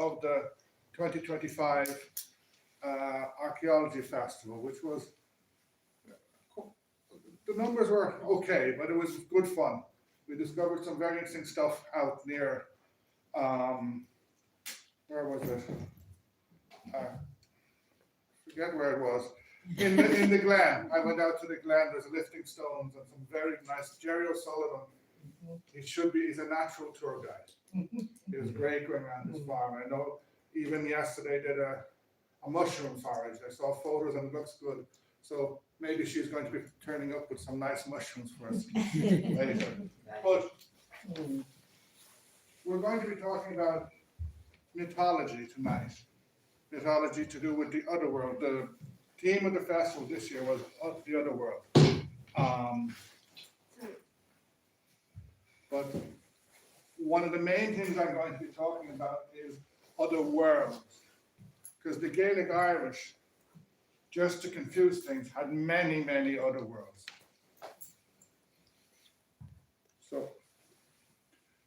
of the 2025 Archaeology Festival, which was, the numbers were okay, but it was good fun. We discovered some very interesting stuff out near, where was it? Forget where it was. In the Glen. I went out to the Glen. There's lifting stones and some very nice. Jerry O'Sullivan. He's a natural tour guide. It was great going around this farm. I know even yesterday did a mushroom forage. I saw photos and it looks good. So maybe she's going to be turning up with some nice mushrooms for us later. But we're going to be talking about mythology tonight. Mythology to do with the other world. The theme of the festival this year was the other world. But one of the main things I'm going to be talking about is other worlds. Because the Gaelic Irish, just to confuse things, had many, many other worlds. So,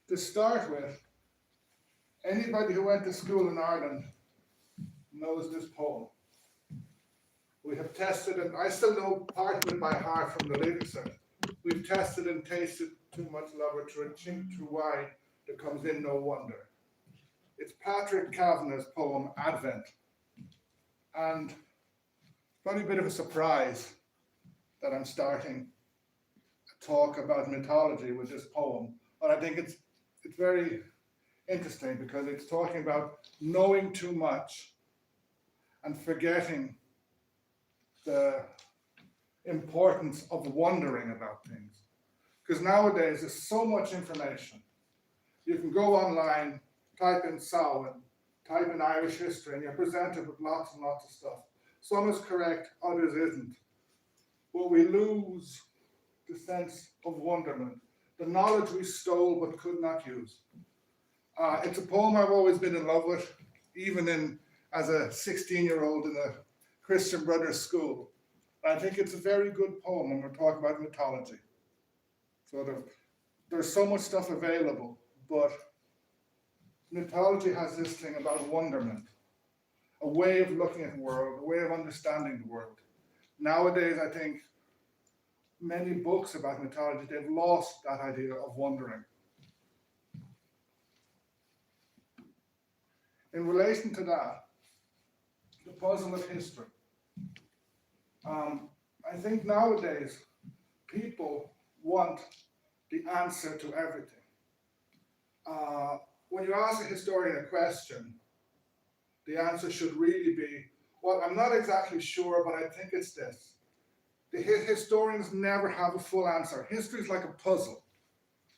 to start with, anybody who went to school in Ireland knows this poem. We have tested, and I still know part of it by heart from the lyrics. We've tested and tasted too much lover to a chink through wine that comes in no wonder. It's Patrick Kavanagh's poem, Advent. And probably a bit of a surprise that I'm starting a talk about mythology with this poem. But I think it's very interesting because it's talking about knowing too much and forgetting the importance of wondering about things. Because nowadays there's so much information. You can go online, type in Samhain, type in Irish history, and you're presented with lots and lots of stuff. Some is correct, others isn't. But we lose the sense of wonderment, the knowledge we stole but could not use. It's a poem I've always been in love with, even as a 16-year-old in a Christian Brothers school. I think it's a very good poem when we're talking about mythology. There's so much stuff available, but mythology has this thing about wonderment, a way of looking at the world, a way of understanding the world. Nowadays, I think many books about mythology, they've lost that idea of wondering. In relation to that, the puzzle of history. I think nowadays people want the answer to everything. When you ask a historian a question, the answer should really be, well, I'm not exactly sure, but I think it's this. The historians never have a full answer. History is like a puzzle.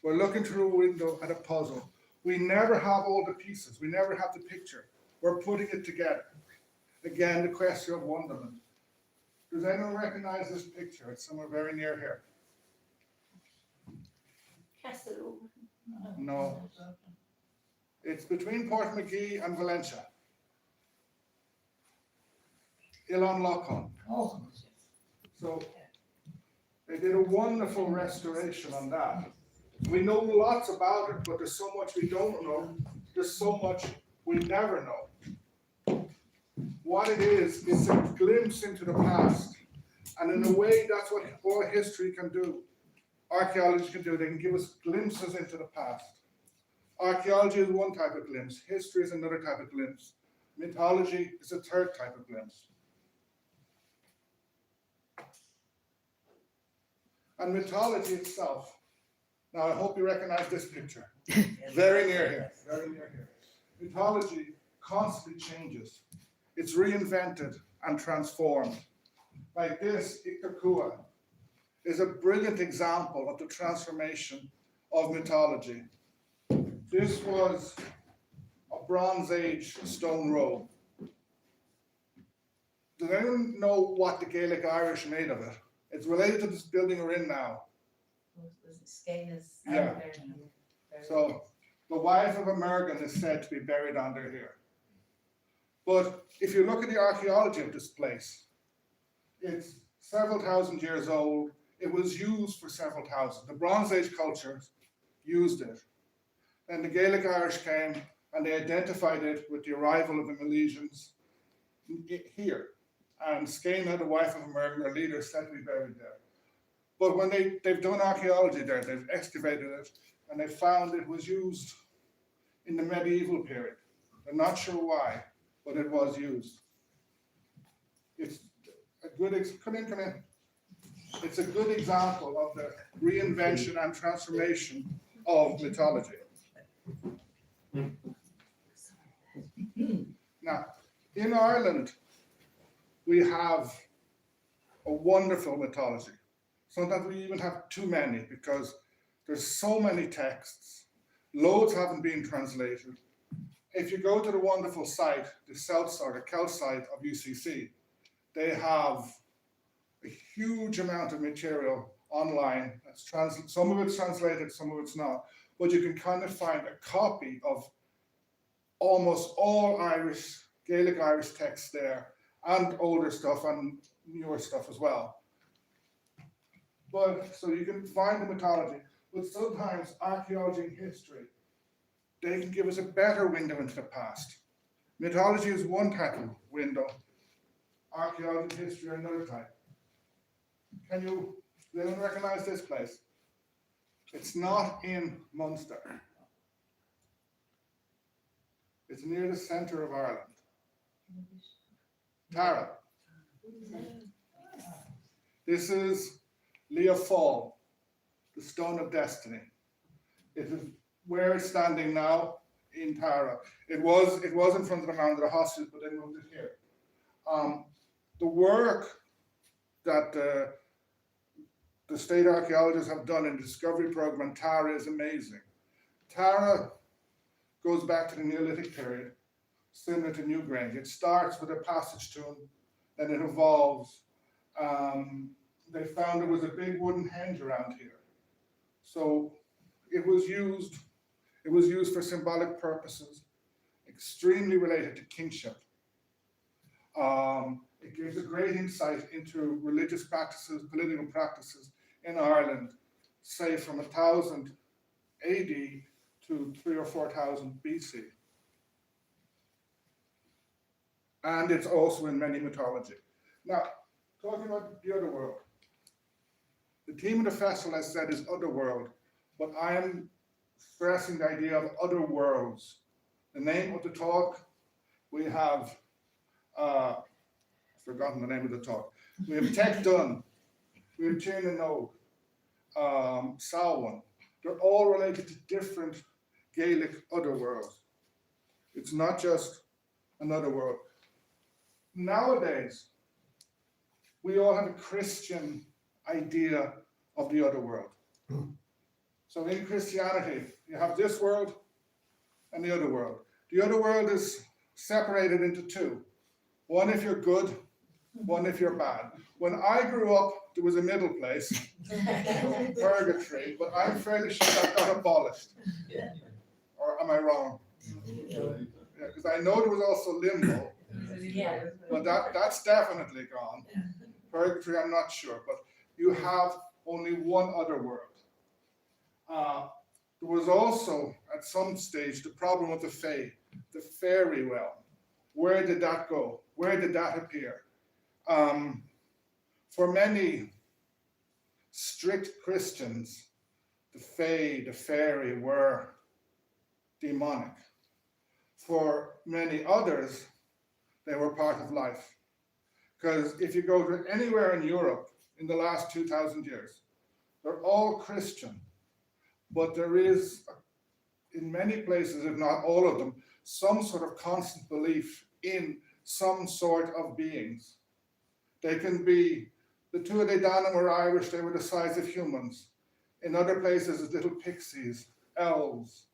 We're looking through a window at a puzzle. We never have all the pieces. We never have the picture. We're putting it together. Again, the question of wonderment. Does anyone recognize this picture? It's somewhere very near here. Castle. No. It's between Portmagee and Valencia. Ilan Lochon. Oh, So they did a wonderful restoration on that. We know lots about it, but there's so much we don't know. There's so much we never know. What it is, it's a glimpse into the past. And in a way, that's what all history can do. Archaeology can do. They can give us glimpses into the past. Archaeology is one type of glimpse. History is another type of glimpse. Mythology is a third type of glimpse. And mythology itself. Now, I hope you recognize this picture. Very near here. Very near here. Mythology constantly changes. It's reinvented and transformed. Like this, Ikakua is a brilliant example of the transformation of mythology. This was a Bronze Age stone robe. Does anyone know what the Gaelic Irish made of it? It's related to this building we're in now. was it Skellig? Yeah. So the wife of Amergin is said to be buried under here. But if you look at the archaeology of this place, it's several thousand years old. It was used for several thousand. The Bronze Age cultures used it. Then the Gaelic Irish came and they identified it with the arrival of the Milesians here. And Skein had a wife of Amergin, their leader, said to be buried there. But when they've done archaeology there, they've excavated it, and they found it was used in the medieval period. They're not sure why, but it was used. It's a good, come in. It's a good example of the reinvention and transformation of mythology. Now, in Ireland, we have a wonderful mythology. Sometimes we even have too many because there's so many texts. Loads haven't been translated. If you go to the wonderful site, the Celt site of UCC, they have a huge amount of material online. Some of it's translated, some of it's not. But you can kind of find a copy of almost all Irish, Gaelic Irish texts there, and older stuff and newer stuff as well. But so you can find the mythology, but sometimes archaeology and history, they can give us a better window into the past. Mythology is one type of window, archaeology and history are another type. Can you anyone recognize this place? It's not in Munster. It's near the centre of Ireland. Tara. This is Leah Fall, the Stone of Destiny. It is where it's standing now in Tara. It was in front of the Mound of the Hostages, but they moved it here. The work that the state archaeologists have done in the discovery program in Tara is amazing. Tara goes back to the Neolithic period, similar to Newgrange. It starts with a passage tomb, then it evolves. They found there was a big wooden henge around here. So it was used for symbolic purposes, extremely related to kingship. It gives a great insight into religious practices, political practices in Ireland, say from 1000 AD to 3,000 or 4,000 BC. And it's also in many mythology. Now, talking about the other world. The theme of the festival, as said, is otherworld, but I am stressing the idea of other worlds. The name of the talk, we have, I've forgotten the name of the talk. We have Tech Duinn, we have Tiernan Og, Samhain. They're all related to different Gaelic otherworlds. It's not just another world. Nowadays, we all have a Christian idea of the other world. So in Christianity, you have this world and the other world. The other world is separated into two. One if you're good, one if you're bad. When I grew up, there was a middle place, purgatory, but I'm fairly sure that got abolished. Or am I wrong? Yeah, because I know there was also limbo, but that's definitely gone. Purgatory, I'm not sure, but you have only one other world. There was also, at some stage, the problem of the Fae, the fairy realm. Where did that go? Where did that appear? For many strict Christians, the Fae, the fairy, were demonic. For many others, they were part of life. Because if you go to anywhere in Europe in the last 2,000 years, they're all Christian. But there is, in many places, if not all of them, some sort of constant belief in some sort of beings. They can be, the Tuatha De Danann were Irish, they were the size of humans. In other places, it's little pixies, elves.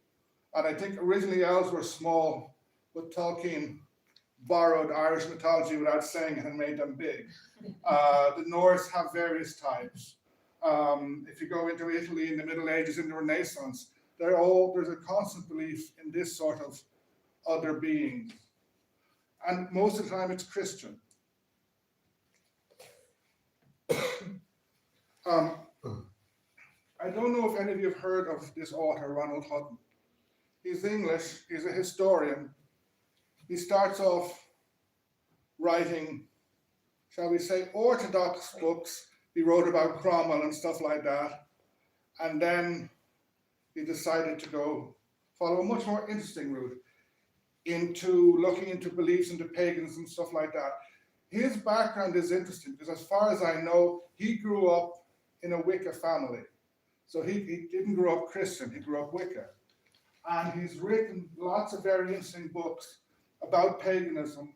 And I think originally elves were small, but Tolkien borrowed Irish mythology without saying it and made them big. The Norse have various types. If you go into Italy in the Middle Ages, in the Renaissance, there's a constant belief in this sort of other beings. And most of the time it's Christian. I don't know if any of you have heard of this author, Ronald Hutton. He's English, he's a historian. He starts off writing, shall we say, orthodox books. He wrote about Cromwell and stuff like that. And then he decided to go follow a much more interesting route into looking into beliefs into pagans and stuff like that. His background is interesting because, as far as I know, he grew up in a Wicca family. So he didn't grow up Christian, he grew up Wicca. And he's written lots of very interesting books about paganism,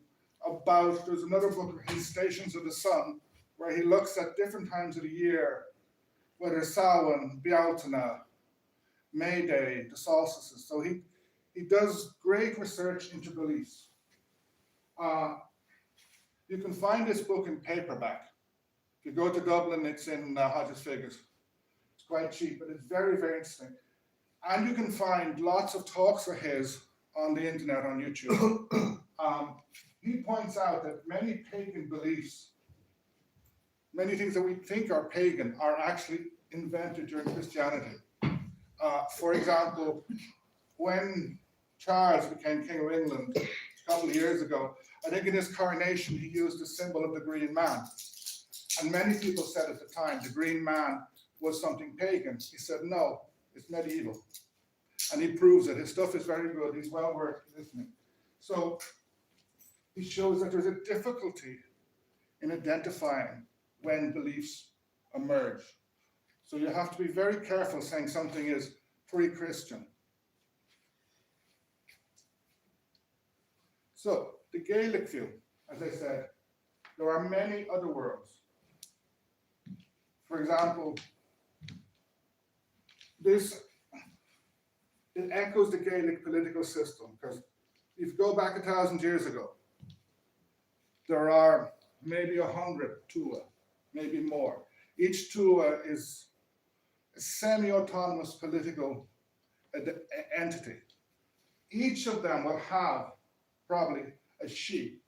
there's another book, his Stations of the Sun, where he looks at different times of the year, whether Samhain, Bealtaine, May Day, the solstices. So he does great research into beliefs. You can find this book in paperback. If you go to Dublin, it's in Hodges Figures. It's quite cheap, but it's very, very interesting. And you can find lots of talks of his on the internet, on YouTube. He points out that many pagan beliefs, many things that we think are pagan, are actually invented during Christianity. For example, when Charles became King of England a couple of years ago, I think in his coronation he used the symbol of the Green Man. And many people said at the time the Green Man was something pagan. He said, no, it's medieval. And he proves it. His stuff is very good. He's well worth listening. So he shows that there's a difficulty in identifying when beliefs emerge. So you have to be very careful saying something is pre-Christian. So the Gaelic view, as I said, there are many other worlds. For example, it echoes the Gaelic political system, because if you go back 1,000 years ago, there are maybe 100 Tua, maybe more. Each Tua is a semi-autonomous political entity. Each of them will have probably a she.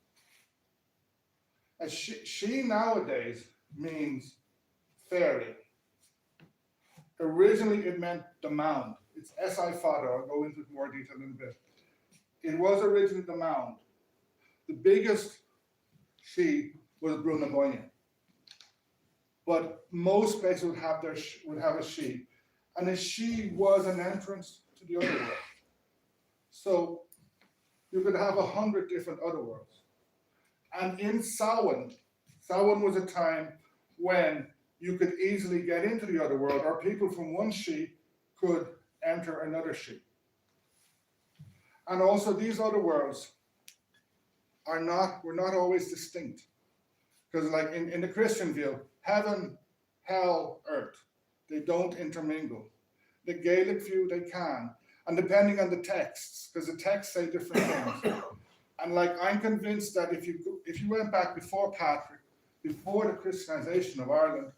A she nowadays means fairy. Originally it meant the mound. It's S.I. Fada, I'll go into more detail in a bit. It was originally the mound. The biggest she was Bruna Boyne. But most places would have a she. And a she was an entrance to the other world. So you could have 100 different other worlds. And in Samhain was a time when you could easily get into the other world, or people from one she could enter another she. And also these other worlds were not always distinct. Because like in the Christian view, heaven, hell, earth, they don't intermingle. The Gaelic view, they can. And depending on the texts, because the texts say different things. And like, I'm convinced that if you went back before Patrick, before the Christianization of Ireland,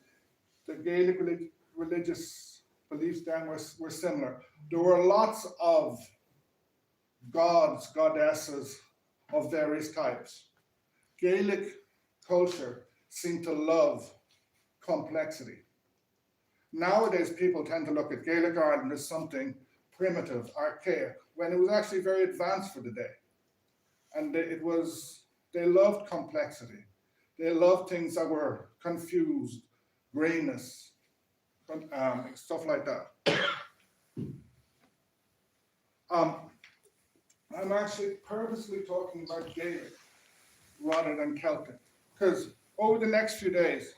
the Gaelic religious beliefs then were similar. There were lots of gods, goddesses of various types. Gaelic culture seemed to love complexity. Nowadays, people tend to look at Gaelic Ireland as something primitive, archaic, when it was actually very advanced for the day. And they loved complexity. They loved things that were confused, grayness, stuff like that. I'm actually purposely talking about Gaelic rather than Celtic, because over the next few days,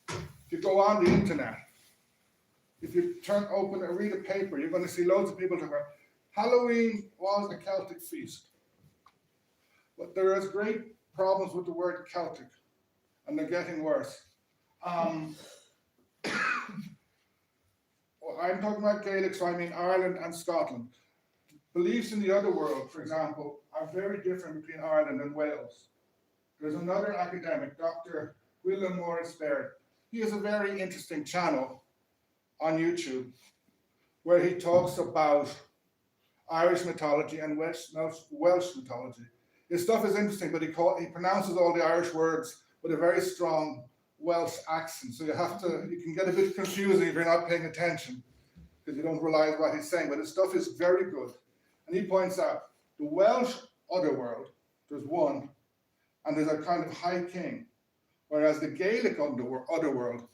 if you go on the internet, if you open and read a paper, you're going to see loads of people talking about Halloween was a Celtic feast. But there is great problems with the word Celtic, and they're getting worse. Well, I'm talking about Gaelic, so I mean Ireland and Scotland. Beliefs in the other world, for example, are very different between Ireland and Wales. There's another academic, Dr. William Morris Baird. He has a very interesting channel on YouTube where he talks about Irish mythology and Welsh mythology. His stuff is interesting, but he pronounces all the Irish words with a very strong Welsh accent. So you can get a bit confusing if you're not paying attention, because you don't realize what he's saying. But his stuff is very good. And he points out the Welsh otherworld, there's one, and there's a kind of high king, whereas the Gaelic otherworld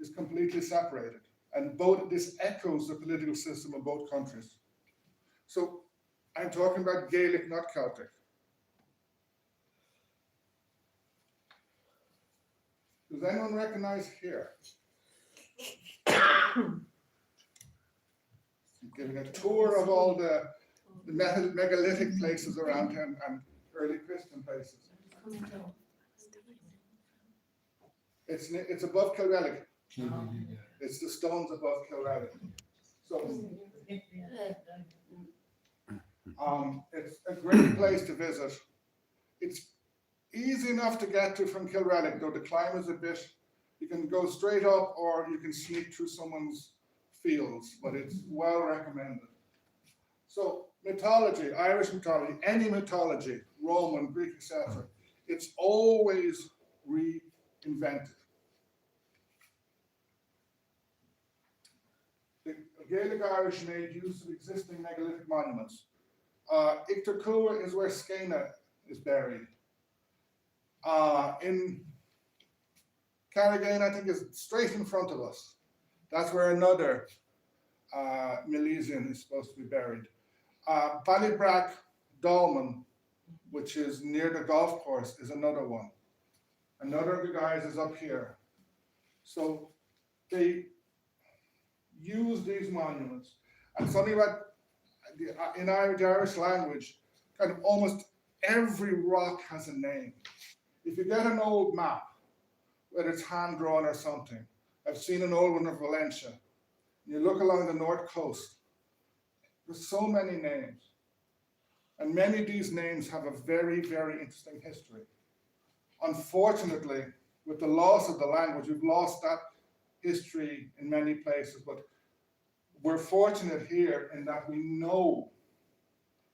is completely separated. And both this echoes the political system of both countries. So I'm talking about Gaelic, not Celtic. Does anyone recognize here? Giving a tour of all the megalithic places around him and early Christian places. It's above Chiarrai. It's the stones above Chiarrai. So it's a great place to visit. It's easy enough to get to from Chiarrai, though the climb is a bit, you can go straight up or you can sneak through someone's fields, but it's well recommended. So mythology, Irish mythology, any mythology, Roman, Greek, etc., it's always reinvented. The Gaelic Irish made use of existing megalithic monuments. Ictor is where Skellig is buried. In Carrigain, I think, is straight in front of us. That's where another Milesian is supposed to be buried. Ballybrack Dolmen, which is near the golf course, is another one. Another of the guys is up here. So they use these monuments. And something about in the Irish language, kind of almost every rock has a name. If you get an old map, whether it's hand drawn or something, I've seen an old one of Valencia. You look along the north coast, there's so many names. And many of these names have a very, very interesting history. Unfortunately, with the loss of the language, we've lost that history in many places, but we're fortunate here in that we know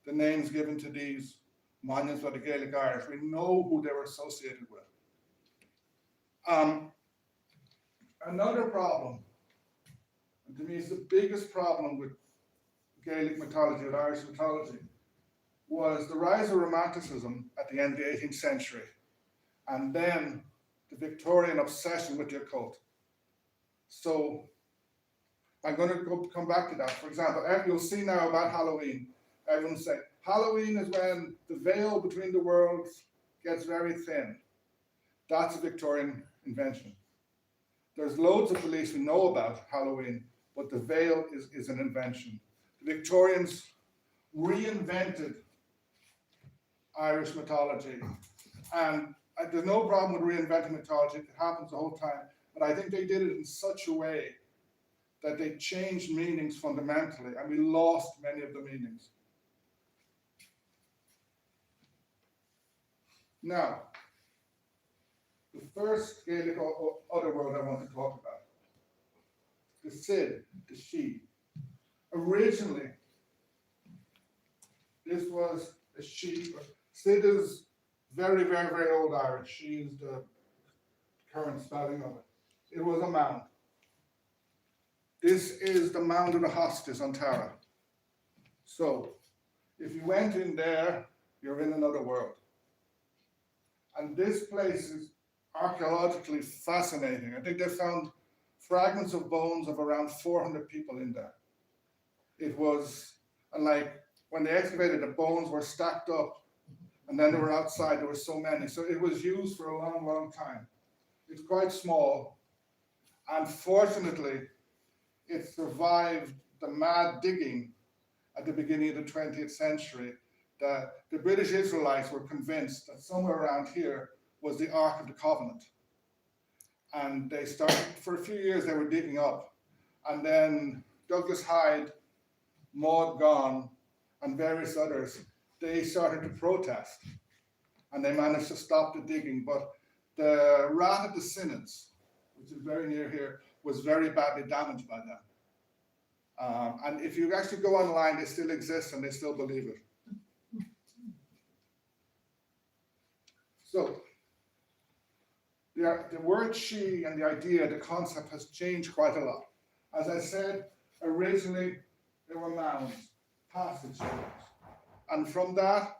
the names given to these monuments by the Gaelic Irish. We know who they were associated with. Another problem, and to me it's the biggest problem with Gaelic mythology, with Irish mythology, was the rise of Romanticism at the end of the 18th century, and then the Victorian obsession with the occult. So I'm going to come back to that. For example, you'll see now about Halloween. Everyone say Halloween is when the veil between the worlds gets very thin. That's a Victorian invention. There's loads of beliefs we know about Halloween, but the veil is an invention. The Victorians reinvented Irish mythology. And there's no problem with reinventing mythology. It happens the whole time. But I think they did it in such a way that they changed meanings fundamentally, and we lost many of the meanings. Now, the first Gaelic otherworld I want to talk about, the Sid, the she. Originally, this was a she. Sid is very, very, very old Irish. She is the current spelling of it. It was a mound. This is the mound of the Hostas on Tara. So, if you went in there, you're in another world. And this place is archaeologically fascinating. I think they found fragments of bones of around 400 people in there. It was, and like, when they excavated, the bones were stacked up, and then they were outside, there were so many. So it was used for a long, long time. It's quite small. Unfortunately, it survived the mad digging at the beginning of the 20th century. The British Israelites were convinced that somewhere around here was the Ark of the Covenant. And they started, for a few years, they were digging up. And then Douglas Hyde, Maud Gonne, and various others, they started to protest. And they managed to stop the digging. But the Rat of the Synods, which is very near here, was very badly damaged by them. And if you actually go online, they still exist and they still believe it. So, the word she and the idea, the concept has changed quite a lot. As I said, originally there were mounds, passageways, And from that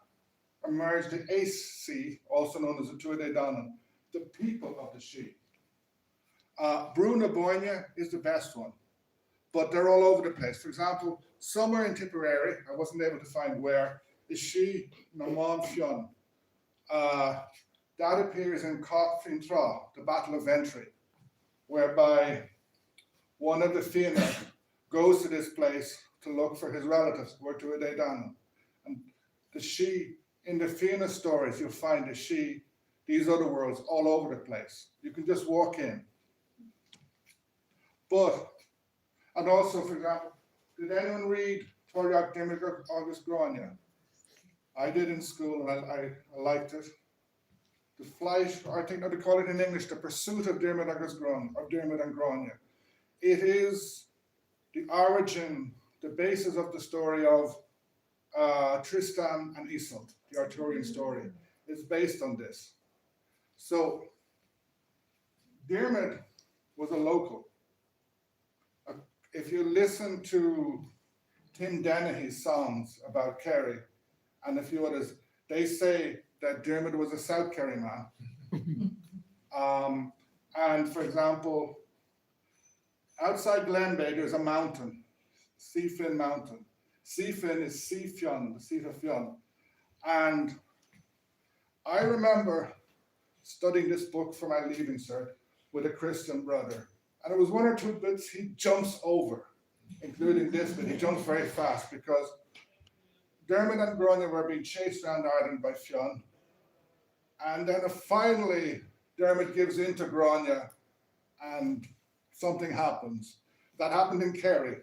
emerged the Ace Sea, also known as the Tuatha Danann, the people of the She. Bruna Boine is the best one, but they're all over the place. For example, somewhere in Tipperary, I wasn't able to find where, is She Naman Fionn. That appears in Cot Fintra, the Battle of Ventry, whereby one of the Fianna goes to this place to look for his relatives who are Tuatha Danann. And the She, in the Fianna stories, you'll find the She, these other worlds all over the place. You can just walk in. But, and also, for example, did anyone read Torjak Dimmerger August Grania? I did in school, and I liked it. The flight, I think they call it in English, the pursuit of Diarmid and Grania. It is the origin, the basis of the story of Tristan and Isolde, the Arthurian story. It's based on this. So, Diarmid was a local. If you listen to Tim Dennehy's songs about Kerry and a few others, they say that Diarmid was a South Kerry man. And for example, outside Glenbeigh, there's a mountain, Seafin Mountain. Seafin is Seafionn, the seat of Fionn. And I remember studying this book for my leaving cert with a Christian brother. And it was one or two bits he jumps over, including this bit. He jumps very fast because Diarmid and Grania were being chased around Ireland by Fionn. And then finally, Diarmid gives in to Grania and something happens. That happened in Kerry.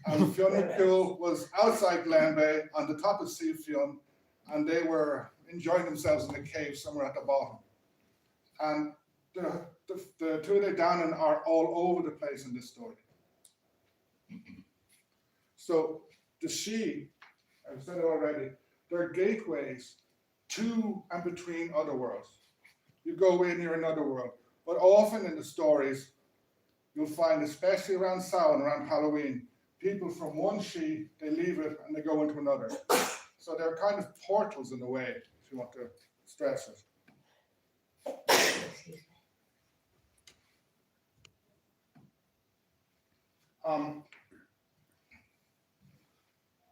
And Fionn McCool was outside Glenbeigh on the top of Sea Fionn, and they were enjoying themselves in a cave somewhere at the bottom. And the Tuatha Danann are all over the place in this story. So the She, I've said it already, they're gateways to and between other worlds. You go in, you're in another world. But often in the stories, you'll find, especially around Samhain, around Halloween, people from one She, they leave it and they go into another. So they're kind of portals in a way, if you want to stress it.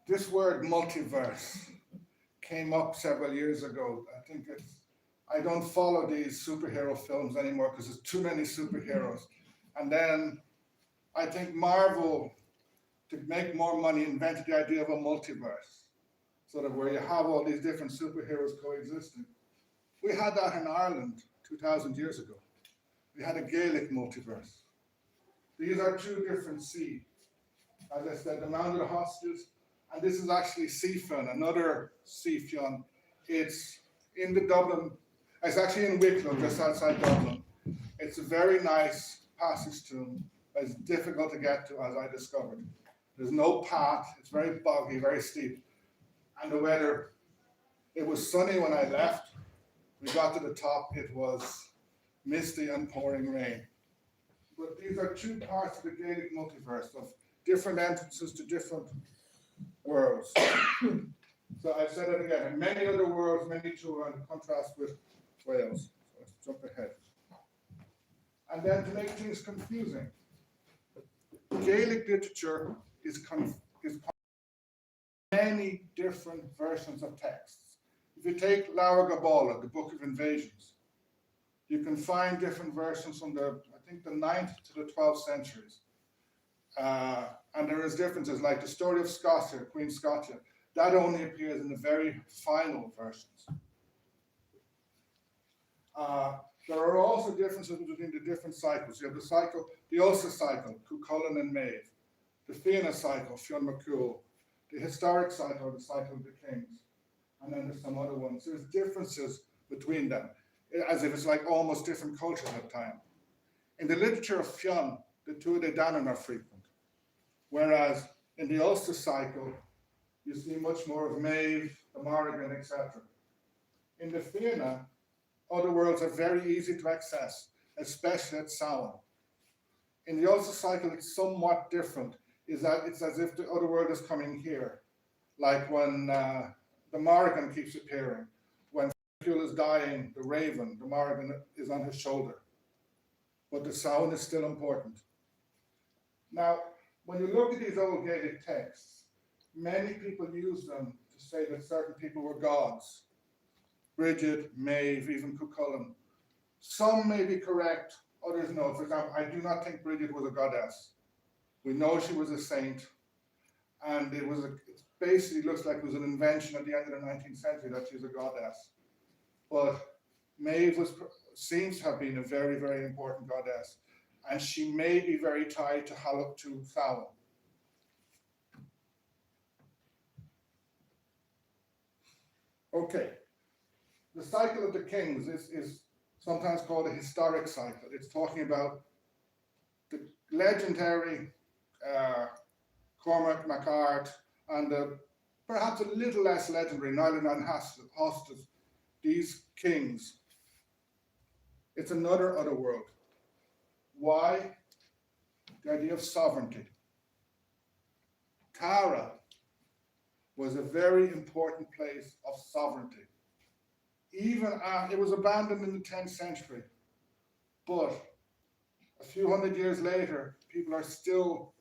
This word multiverse came up several years ago. I don't follow these superhero films anymore because there's too many superheroes. And then I think Marvel, to make more money, invented the idea of a multiverse, sort of where you have all these different superheroes coexisting. We had that in Ireland 2,000 years ago. We had a Gaelic multiverse. These are two different sea. As I said, the Mound of the Hostages, and this is actually Seafionn, another Seafionn. It's in the Dublin, it's actually in Wicklow, just outside Dublin. It's a very nice passage tomb. It's difficult to get to, as I discovered. There's no path, it's very boggy, very steep. And the weather, it was sunny when I left. We got to the top, it was misty and pouring rain. But these are two parts of the Gaelic multiverse of different entrances to different worlds. So I've said it again, in many other worlds, many too are in contrast with Wales. So let's jump ahead. And then to make things confusing, Gaelic literature is many different versions of texts. If you take Laura Gabala, the Book of Invasions, you can find different versions from the 9th to the 12th centuries. And there is differences, like the story of Scotia, Queen Scotia, that only appears in the very final versions. There are also differences between the different cycles. You have the cycle, the Ulster cycle, Cuchulainn and Maeve, the Fianna cycle, Fionn McCool, the historic cycle, the cycle of the kings, and then there's some other ones. There's differences between them, as if it's like almost different cultures at the time. In the literature of Fionn, the Tuatha Danann are frequent, whereas in the Ulster cycle, you see much more of Maeve, the Amergin, etc. In the Fianna, other worlds are very easy to access, especially at Samhain. In the Ulster cycle, it's somewhat different, is that it's as if the other world is coming here, like when the Morrigan keeps appearing. When Fuel is dying, the Raven, the Morrigan is on his shoulder. But the Samhain is still important. Now, when you look at these old Gaelic texts, many people use them to say that certain people were gods. Bridget, Maeve, even Cuchulainn. Some may be correct, others no. For example, I do not think Bridget was a goddess. We know she was a saint, and it basically looks like it was an invention at the end of the 19th century that she's a goddess. But Maeve seems to have been a very, very important goddess, and she may be very tied to Samhain. Okay, the cycle of the kings is sometimes called a historic cycle. It's talking about the legendary Cormac MacArt and perhaps a little less legendary Nyland and Hostas, these kings. It's another otherworld. Why? The idea of sovereignty. Tara was a very important place of sovereignty. Even after it was abandoned in the 10th century, but a few hundred years later, people are still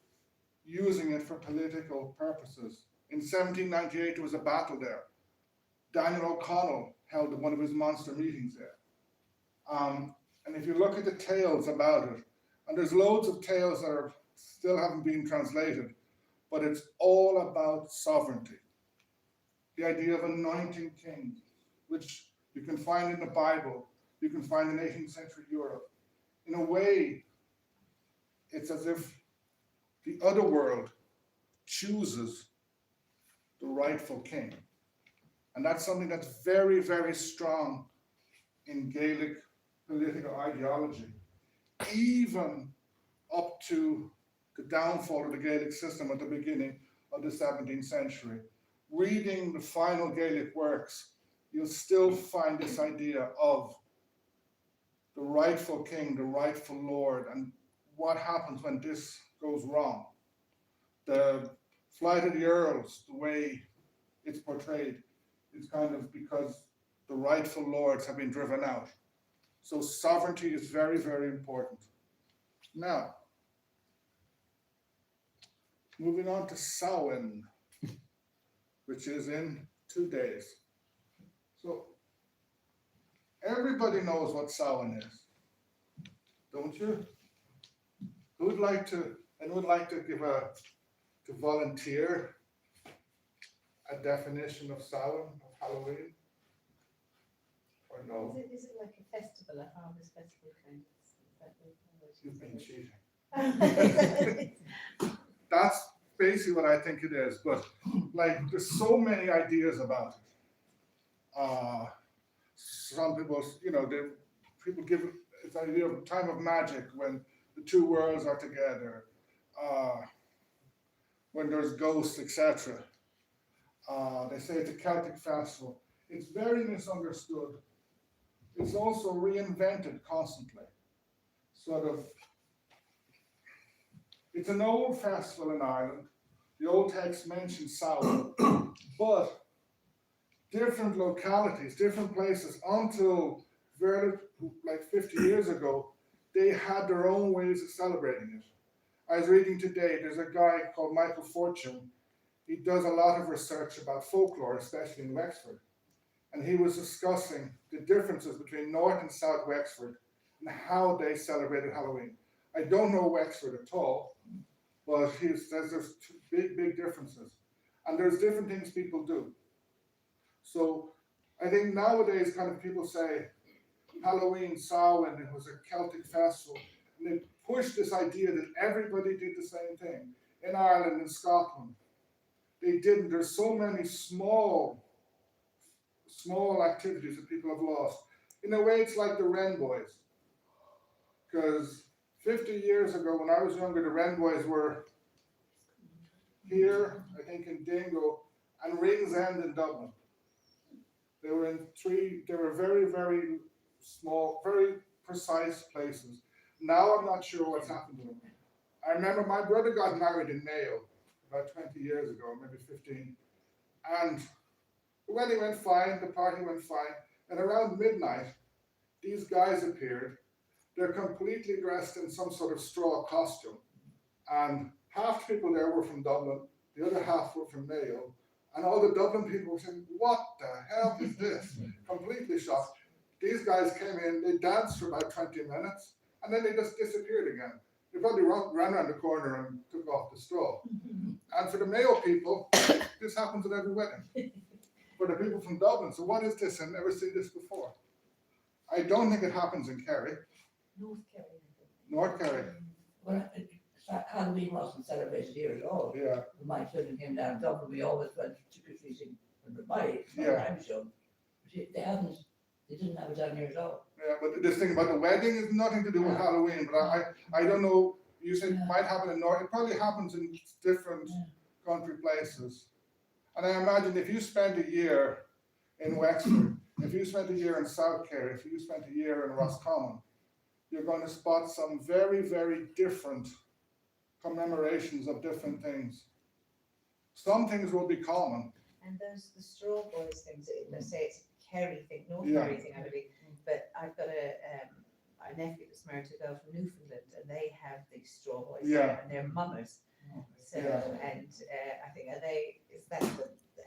using it for political purposes. In 1798, there was a battle there. Daniel O'Connell held one of his monster meetings there. And if you look at the tales about it, and there's loads of tales that still haven't been translated, but it's all about sovereignty. The idea of anointing kings, which you can find in the Bible, you can find in 18th century Europe. In a way, it's as if the other world chooses the rightful king. And that's something that's very, very strong in Gaelic political ideology, even up to the downfall of the Gaelic system at the beginning of the 17th century. Reading the final Gaelic works, you'll still find this idea of the rightful king, the rightful lord, and what happens when this goes wrong. The Flight of the Earls, the way it's portrayed, is kind of because the rightful lords have been driven out. So sovereignty is very, very important. Now, moving on to Samhain, which is in 2 days. So everybody knows what Samhain is, don't you? Anyone would like to volunteer a definition of Samhain, of Halloween? Or no? Is it like a festival, a harvest festival kind of? You've been cheating. That's basically what I think it is, but like there's so many ideas about it. Some people, people give it the idea of a time of magic when the two worlds are together, when there's ghosts, etc. They say it's a Celtic festival. It's very misunderstood. It's also reinvented constantly. It's an old festival in Ireland. The old text mentions Samhain, but different localities, different places, until very, like 50 years ago, they had their own ways of celebrating it. I was reading today, there's a guy called Michael Fortune. He does a lot of research about folklore, especially in Wexford. And he was discussing the differences between North and South Wexford and how they celebrated Halloween. I don't know Wexford at all, but he says there's big, big differences. And there's different things people do. So I think nowadays kind of people say Halloween, Samhain, it was a Celtic festival. And they push this idea that everybody did the same thing. In Ireland, in Scotland, they didn't. There's so many small activities that people have lost. In a way, it's like the Wren Boys. Because 50 years ago, when I was younger, the Wren Boys were here, I think in Dingle, and Ringsend in Dublin. They were very, very small, very precise places. Now I'm not sure what's happened to them. I remember my brother got married in Mayo about 20 years ago, maybe 15. And The wedding went fine, the party went fine, and around midnight, these guys appeared. They're completely dressed in some sort of straw costume. And half the people there were from Dublin, the other half were from Mayo. And all the Dublin people were saying, what the hell is this? Completely shocked. These guys came in, they danced for about 20 minutes, and then they just disappeared again. They probably ran around the corner and took off the straw. And for the Mayo people, this happens at every wedding. For the people from Dublin, so what is this? I've never seen this before. I don't think it happens in Kerry. North Kerry. North Kerry. Well, Halloween wasn't celebrated here at all. Yeah. When my children came down to Dublin, we always went trick-or-treating when Yeah. I was young. But they didn't have it down here at all. Yeah, but this thing about the wedding is nothing to do with Halloween. But I don't know. You said it might happen in North. It probably happens in different country places. And I imagine if you spent a year in Wexford, if you spent a year in South Kerry, if you spent a year in Roscommon, you're going to spot some very, very different commemorations of different things. Some things will be common. And those, the straw boys things, they say it's a Kerry thing, North Yeah. Kerry thing, I believe. But I've got a nephew that's married to a girl from Newfoundland, and they have these straw boys Yeah. there, and they're mummers. So, Yeah. and I think, is that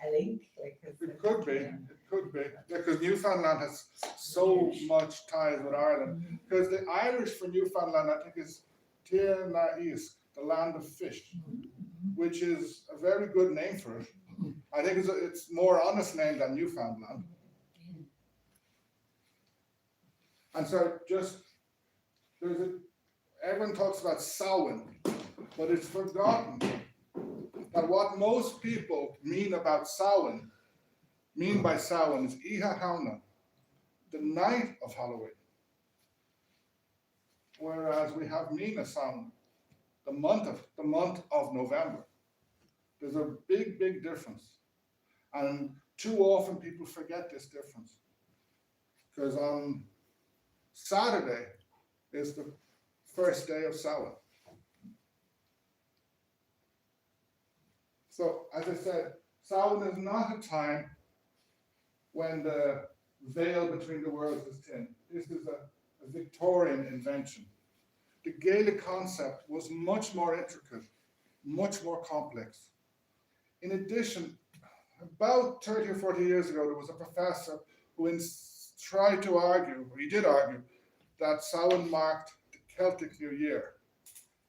a link? Like, It could be. It could be. Because Newfoundland has so much ties with Ireland. Because the Irish for Newfoundland, I think, is Tir na Is, the land of fish, which is a very good name for it. I think it's more honest name than Newfoundland. And so everyone talks about Samhain, but it's forgotten that what most people mean by Samhain is Iha Hauna, the night of Halloween. Whereas we have Mina Samhain, the month of November. There's a big, big difference. And too often people forget this difference. Because on Saturday is the first day of Samhain. So, as I said, Samhain is not a time when the veil between the worlds is thin. This is a Victorian invention. The Gaelic concept was much more intricate, much more complex. In addition, about 30 or 40 years ago, there was a professor who tried to argue, or he did argue, that Samhain marked the Celtic New Year.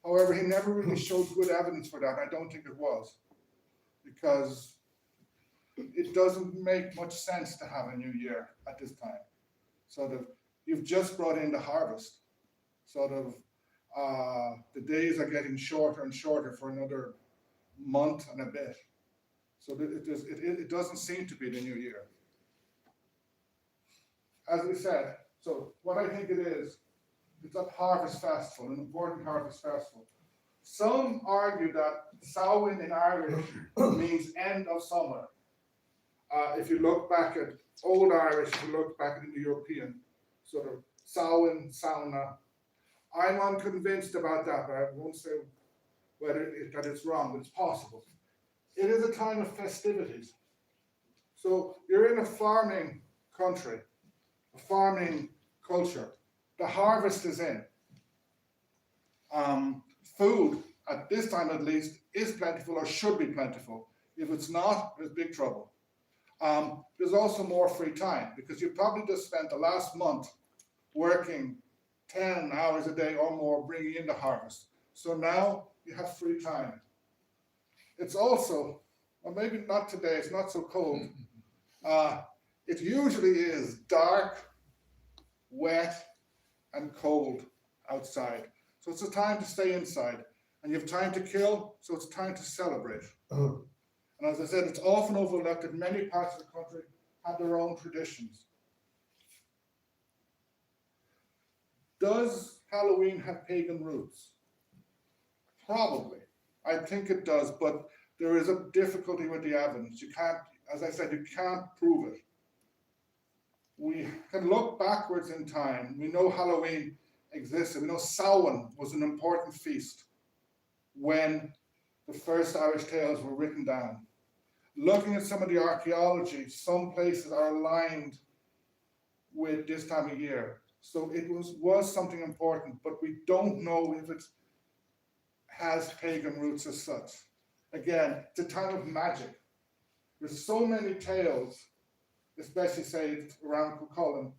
However, he never really showed good evidence for that. I don't think it was, because it doesn't make much sense to have a new year at this time. Sort of, you've just brought in the harvest. Sort of, the days are getting shorter and shorter for another month and a bit. So it doesn't seem to be the new year. As we said, so what I think it is, it's a harvest festival, an important harvest festival. Some argue that Samhain in Irish means end of summer. If you look back at Old Irish, if you look back at the European, sort of Samhain, sauna. I'm unconvinced about that, but I won't say that it's wrong, but it's possible. It is a time of festivities. So you're in a farming country, a farming culture. The harvest is in. Food, at this time at least, is plentiful or should be plentiful. If it's not, there's big trouble. There's also more free time because you probably just spent the last month working 10 hours a day or more bringing in the harvest. So now you have free time. It's also, well, maybe not today, it's not so cold. It usually is dark, wet, and cold outside. So it's a time to stay inside. And you have time to kill, so it's time to celebrate. And as I said, it's often overlooked that many parts of the country have their own traditions. Does Halloween have pagan roots? Probably. I think it does, but there is a difficulty with the evidence. You can't, as I said, you can't prove it. We can look backwards in time. We know Halloween existed. We know Samhain was an important feast when the first Irish tales were written down. looking at some of the archaeology, some places are aligned with this time of year. So it was something important, but we don't know if it has pagan roots as such. Again, it's a time of magic. There's so many tales, especially say around Cuchulainn.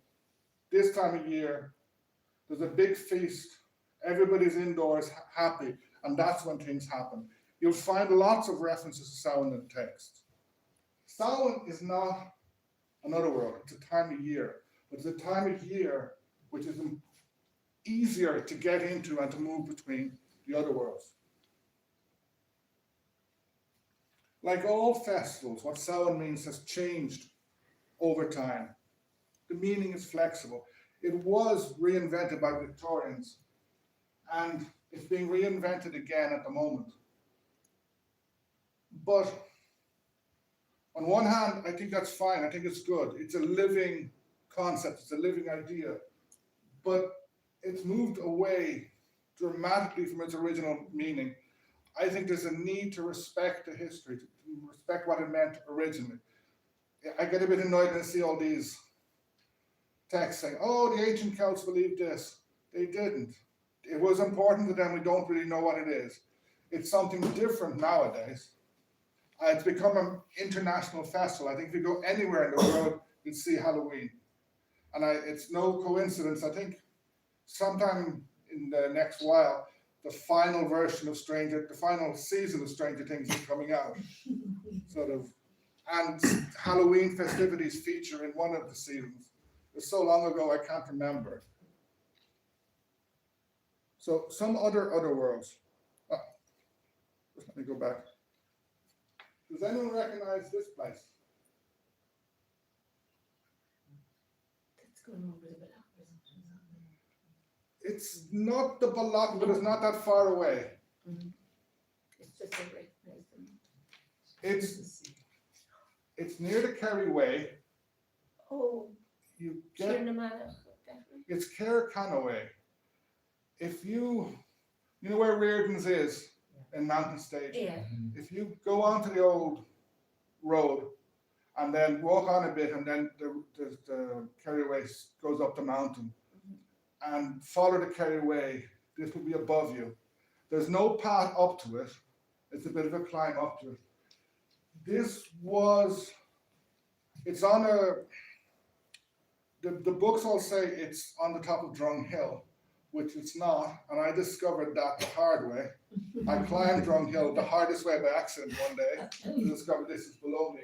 This time of year, there's a big feast, everybody's indoors happy, and that's when things happen. You'll find lots of references to Samhain in the text. Samhain is not another world, it's a time of year. But it's a time of year which is easier to get into and to move between the other worlds. Like all festivals, what Samhain means has changed over time. The meaning is flexible. It was reinvented by Victorians, and it's being reinvented again at the moment. But on one hand, I think that's fine. I think it's good. It's a living concept. It's a living idea. But it's moved away dramatically from its original meaning. I think there's a need to respect the history, to respect what it meant originally. I get a bit annoyed when I see all these texts saying, oh, the ancient Celts believed this. They didn't. It was important to them. We don't really know what it is. It's something different nowadays. It's become an international festival. I think if you go anywhere in the world, you'll see Halloween. And it's no coincidence. I think sometime in the next while, the final version of the final season of Stranger Things is coming out. Sort of. And Halloween festivities feature in one of the seasons. It was so long ago, I can't remember. So some other worlds. Just let me go back. Does anyone recognize this place? It's going over the Balak. It's not the Balak, but it's not that far away. Mm-hmm. It's just a great place. It's near the Kerry Way. Oh, You get it's Kerry. If you know where Reardon's is in Mountain Stage. yeah. If you go onto the old road and then walk on a bit, and then the Kerry Way goes up the mountain, and follow the Kerry Way, this will be above you. There's no path up to it. It's a bit of a climb up to it. It's on the books all say it's on the top of Drung Hill, which it's not, and I discovered that the hard way. I climbed Drung Hill the hardest way by accident one day to discover this is below me.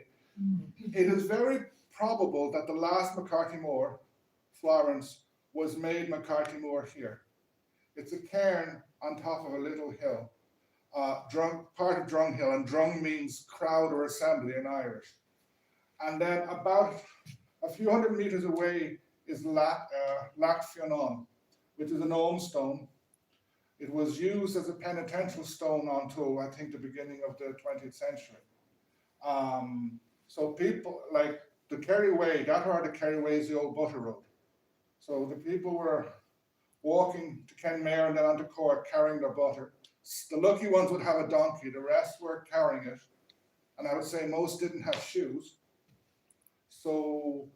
It is very probable that the last McCarthy Moor, Florence, was made McCarthy Moor here. It's a cairn on top of a little hill, part of Drung Hill, and Drung means crowd or assembly in Irish. And then about a few hundred meters away is Lac Fionn, which is an Ogham stone. It was used as a penitential stone until, I think, the beginning of the 20th century. So people, like the Kerry Way, that part of the Kerry Way is the old butter road. So the people were walking to Kenmare and then onto Cork carrying their butter. The lucky ones would have a donkey, the rest were carrying it. And I would say most didn't have shoes. So,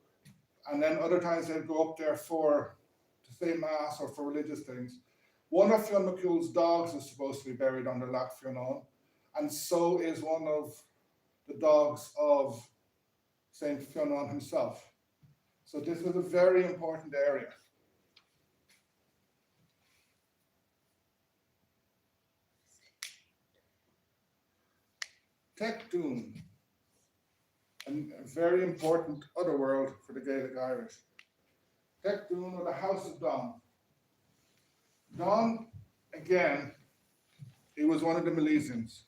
and then other times they'd go up there to say mass or for religious things. One of Fionn McCool's dogs is supposed to be buried on the Lac Fionn, and so is one of the dogs of Saint Fionn himself. So this was a very important area. Duinn, a very important other world for the Gaelic Irish. Duinn, or the House of Donn. Donn, again, he was one of the Milesians.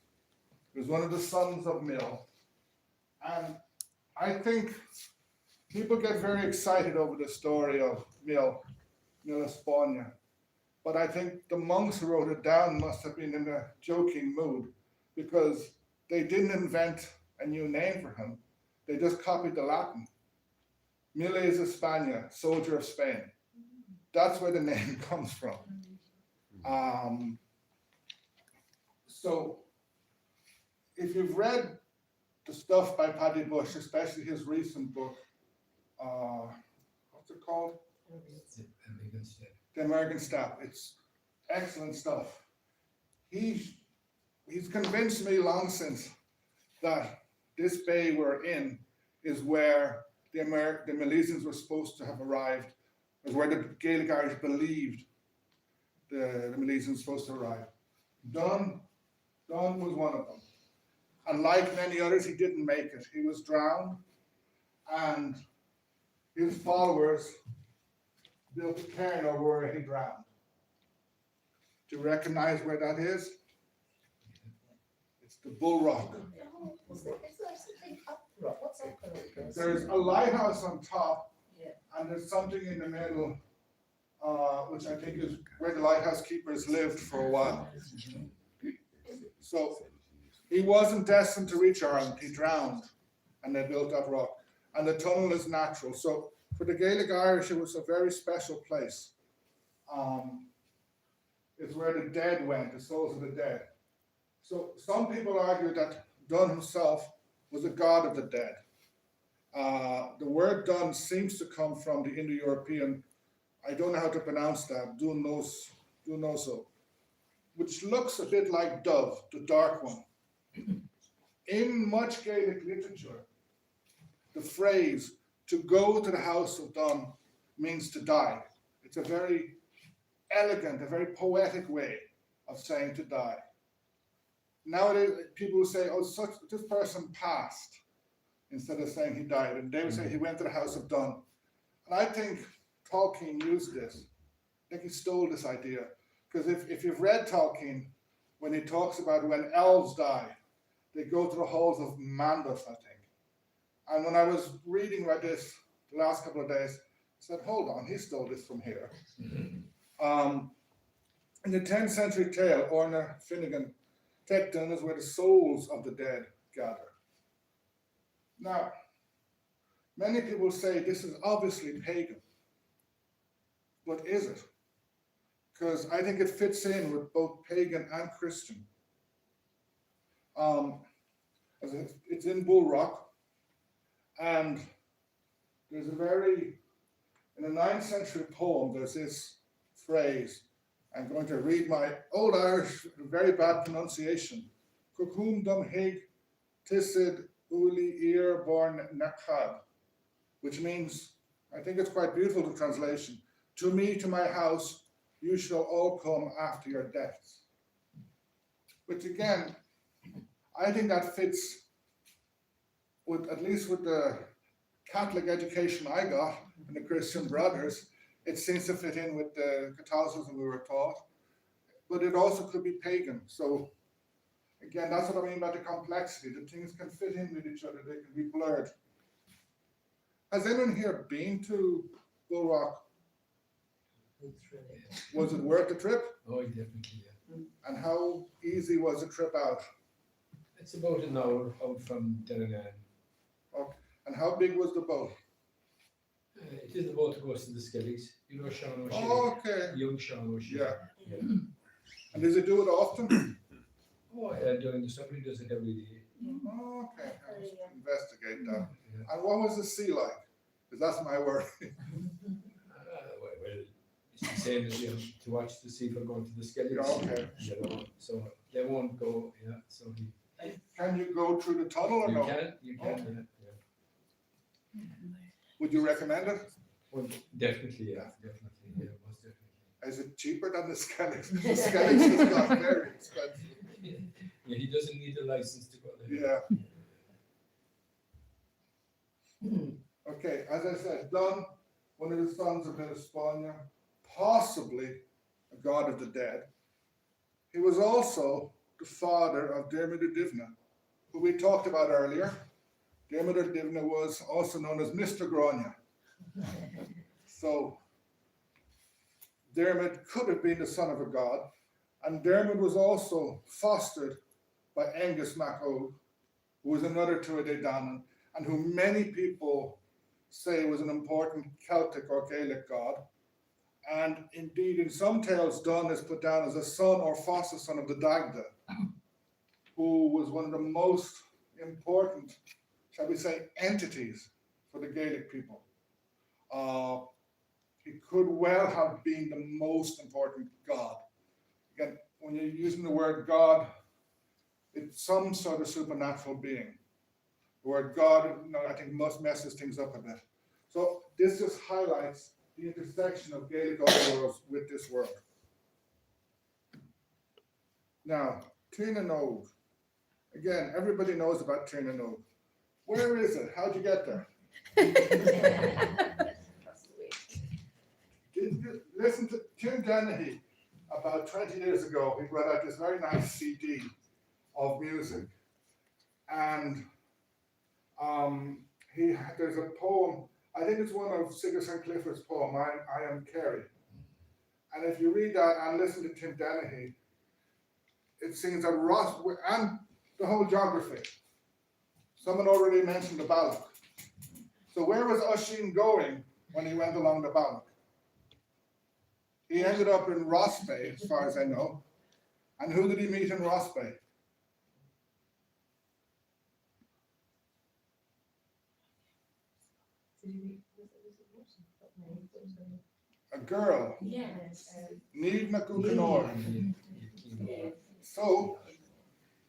He was one of the sons of Mill. And I think people get very excited over the story of Mill Espana. But I think the monks who wrote it down must have been in a joking mood, because they didn't invent a new name for him. They just copied the Latin. Miles Espana, soldier of Spain. That's where the name comes from. So if you've read the stuff by Paddy Bush, especially his recent book, what's it called? The American Step. It's excellent stuff. He's convinced me long since that this bay we're in is where the Milesians were supposed to have arrived, is where the Gaelic Irish believed the Milesians were supposed to arrive. Duinn was one of them. And like many others, he didn't make it. He was drowned, and his followers built a cairn over where he drowned. Do you recognize where that is? It's the Bull Rock. Is there something up the rock? What's up the rock? There's a lighthouse on top, Yeah. and there's something in the middle, which I think is where the lighthouse keepers lived for a while. So he wasn't destined to reach Ireland. He drowned, and they built that rock. And the tunnel is natural. So for the Gaelic Irish, it was a very special place. It's where the dead went, the souls of the dead. So some people argue that Duinn himself was a god of the dead. The word Duinn seems to come from the Indo-European, I don't know how to pronounce that, Dunoso, which looks a bit like dove, the dark one. In much Gaelic literature, the phrase to go to the house of Duinn means to die. It's a very elegant, a very poetic way of saying to die. Nowadays, people will say, oh, this person passed, instead of saying he died. And they would say he went to the house of Duinn. And I think Tolkien used this. I think he stole this idea. Because if you've read Tolkien, when he talks about when elves die, they go to the halls of Mandos, I think. And when I was reading about this the last couple of days, I said, hold on, he stole this from here. In the 10th century tale, Orna Finnegan, Tecton is where the souls of the dead gather. Now, many people say this is obviously pagan. But is it? Because I think it fits in with both pagan and Christian. It's in Bull Rock, and there's in a 9th century poem, there's this phrase. I'm going to read my old Irish, very bad pronunciation. Cucum dum hig tisid uli ir born nachab, which means, I think it's quite beautiful, the translation. To me, to my house, you shall all come after your deaths. Which again, I think that fits with, at least with the Catholic education I got and the Christian brothers. It seems to fit in with the Catholicism we were taught, but it also could be pagan. So again, that's what I mean by the complexity. The things can fit in with each other, they can be blurred. Has anyone here been to Bull Rock? Was it worth the trip? Oh, definitely, yeah. And how easy was the trip out? It's about an hour out from Duinn. Okay. And how big was the boat? It is the boat that goes to the Skelligs. You know Sean O'Shea? Oh, okay. Young Sean O'Shea. Yeah. And does it do it often? Oh, yeah, during the summer he does it every day. Oh, okay. I'll just investigate that. Yeah. And what was the sea like? Because that's my word. Well, it's the same as to watch the sea for going to the Skelligs. Yeah, okay. You know, so they won't go, yeah. So Can you go through the tunnel or you no? can, Okay. yeah. Would you recommend it? Well, definitely, yeah, most definitely. Is it cheaper than the Skelligs? The Skelligs is not very expensive. Yeah, he doesn't need a license to go there. Yeah. Okay, as I said, Duinn, one of the sons of Hispania, possibly a god of the dead. He was also the father of Dermot Divna, who we talked about earlier. Dermot Divna was also known as Mr. Grania. So Dermot could have been the son of a god, and Dermot was also fostered by Angus MacOg, who was another Tuatha Danann, and who many people say was an important Celtic or Gaelic god. And indeed, in some tales, Duinn is put down as a son or foster son of the Dagda, who was one of the most important, shall we say, entities for the Gaelic people. He could well have been the most important god. Again, when you're using the word God, it's some sort of supernatural being. The word God, I think, messes things up a bit. So this just highlights the intersection of Gaelic Otherworlds with this world. Now, Duinn and Og. Again, everybody knows about Duinn and Og. Where is it? How'd you get there? Did you listen to Tim Dennehy about 20 years ago? He brought out this very nice CD of music. And there's a poem, I think it's one of Sigurd St. Clifford's poem, I Am Kerry. And if you read that and listen to Tim Dennehy, it sings that Ross, and the whole geography. Someone already mentioned the Balloch. So where was Oisin going when he went along the Balloch? He ended up in Ross Bay, as far as I know. And who did he meet in Ross Bay? A girl, Yes. Niamh na Cúchaineoir. So,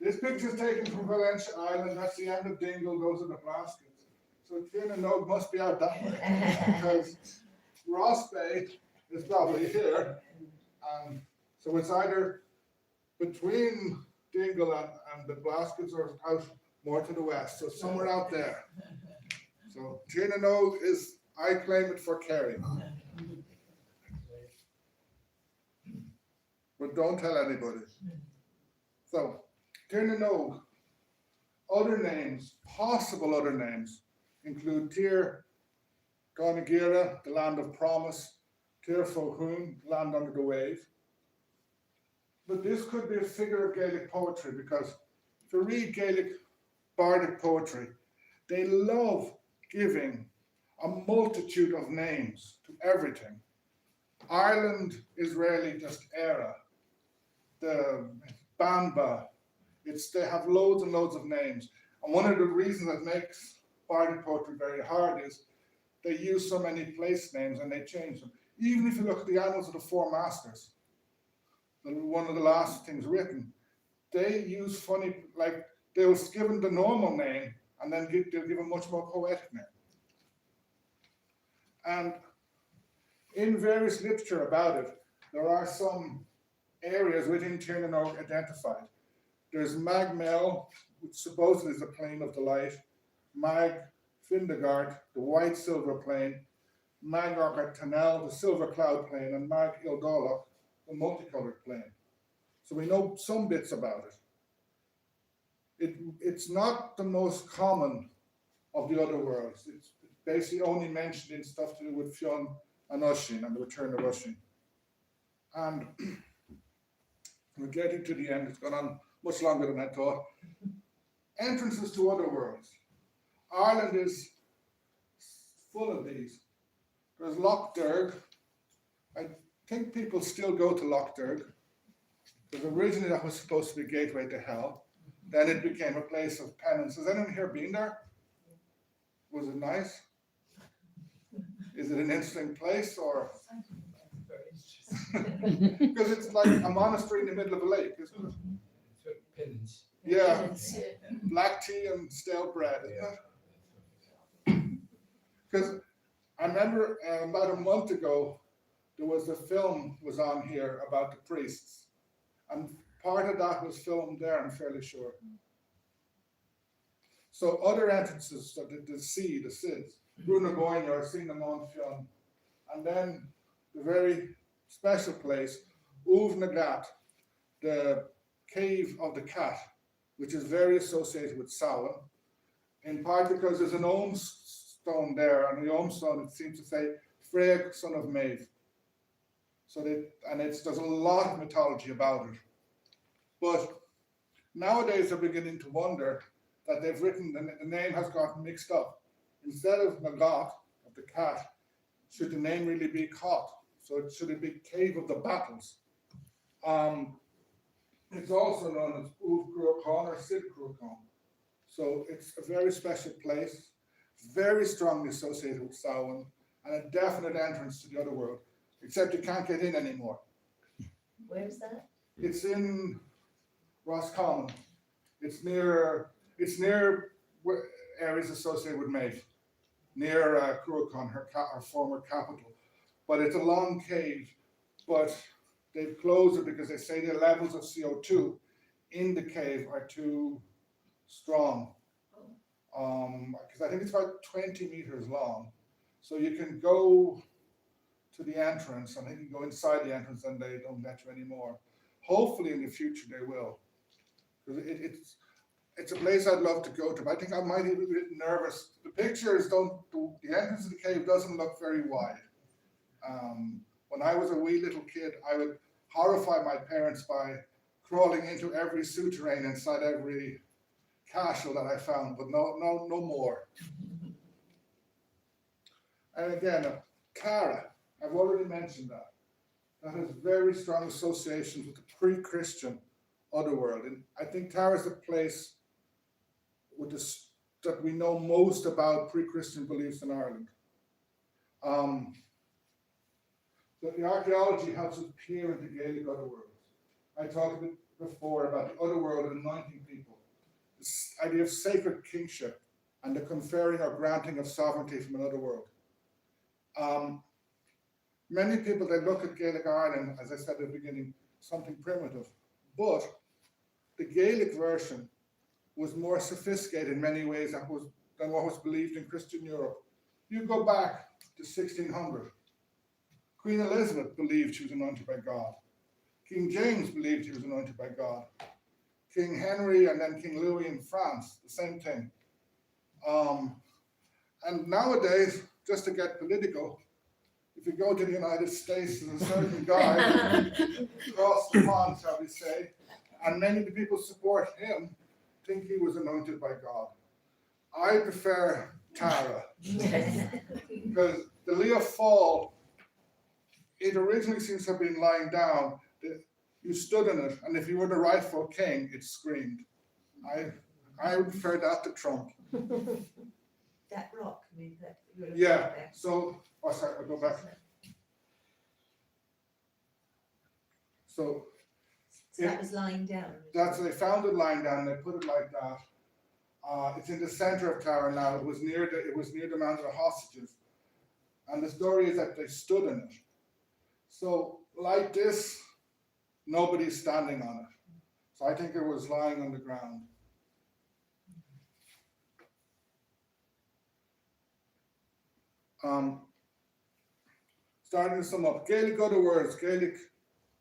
this picture is taken from Valentia Island. That's the end of Dingle, those are the Blaskets. So Duinn and Og must be out that way, because Ross Bay is probably here. So it's either between Dingle and the Blaskets or out more to the west, so somewhere out there. So Duinn and Og is, I claim it for Kerry. But don't tell anybody. So, Duinn and Og, other names, possible other names, include Tír Gánagira, the land of promise, Tír Fóchún, land under the wave. But this could be a figure of Gaelic poetry, because if you read Gaelic bardic poetry, they love giving a multitude of names to everything. Ireland is rarely just Era. The Banba, they have loads and loads of names. And one of the reasons that makes bardic poetry very hard is they use so many place names and they change them. Even if you look at the Annals of the Four Masters, one of the last things written, they use funny, like they was given the normal name and then they'll give a much more poetic name. And in various literature about it, there are some areas within Duinn and Og identified. There's Mag Mell, which supposedly is the plane of the light, Mag Findegard, the white silver plane, Mag Archaeology, the silver cloud plane, and Mag Ildolach, the multicolored plane. So we know some bits about it. It's not the most common of the other worlds. It's basically only mentioned in stuff to do with Fionn and Oisin and the return of Oisin. And we're getting to the end. It's gone on much longer than I thought. Entrances to other worlds. Ireland is full of these. There's Loch Derg. I think people still go to Loch Derg, because originally that was supposed to be a gateway to hell. Then it became a place of penance. Has anyone here been there? Was it nice? Is it an interesting place, or? Because it's like a monastery in the middle of a lake, isn't it? Penance. Yeah, black tea and stale bread, isn't it? Because I remember about a month ago, there was a film was on here about the priests, and part of that was filmed there, I'm fairly sure. So other entrances, so the sea, the Sids, Bruna Goyna, Cinnamon Fionn, and then the very special place, Uv Nagat, the cave of the cat, which is very associated with Samhain, in part because there's an Ohm stone there, and the Ohm stone, it seems to say, Freig, son of Maeve. So there's a lot of mythology about it. But nowadays they're beginning to wonder that they've written, the name has gotten mixed up. Instead of Nagat, of the cat, should the name really be Cot? So should it be Cave of the Battles? It's also known as Uv Cruachan or Sid Cruachan. So it's a very special place, very strongly associated with Samhain, and a definite entrance to the other world, except you can't get in anymore. Where's that? It's in Roscommon. It's near areas associated with Maeve, near Cruachan, her former capital. But it's a long cave, but they've closed it because they say the levels of CO2 in the cave are too strong. Because I think it's about 20 meters long. So you can go to the entrance, and you can go inside the entrance and they don't let you anymore. Hopefully in the future they will. Because it's a place I'd love to go to, but I think I might be a bit nervous. The pictures the entrance of the cave doesn't look very wide. When I was a wee little kid, I would horrify my parents by crawling into every souterrain inside every castle that I found, but no more. And again, Tara, I've already mentioned that. That has very strong associations with the pre-Christian Otherworld. And I think Tara is the place that we know most about pre-Christian beliefs in Ireland. The archaeology helps us peer into Gaelic Otherworlds. I talked a bit before about the Otherworld and anointing people. This idea of sacred kingship and the conferring or granting of sovereignty from another world. Many people, they look at Gaelic Ireland, as I said at the beginning, something primitive, but the Gaelic version was more sophisticated in many ways than what was believed in Christian Europe. You go back to 1600, Queen Elizabeth believed she was anointed by God. King James believed he was anointed by God. King Henry and then King Louis in France, the same thing. And nowadays, just to get political, if you go to the United States, there's a certain guy across the pond, shall we say, and many of the people who support him think he was anointed by God. I prefer Tara, because the Leah Fall, it originally seems to have been lying down. You stood in it, and if you were the rightful king, it screamed. I would prefer that to Trump. That rock, I mean, that you're looking Yeah, at there. so, sorry, I'll go back. So So that was lying down. they found it lying down, they put it like that. It's in the center of Tara now. It was near the Mount of the Hostages. And the story is that they stood in it. So like this, nobody's standing on it. So I think it was lying on the ground. Starting to sum up, Gaelic Otherworlds, Gaelic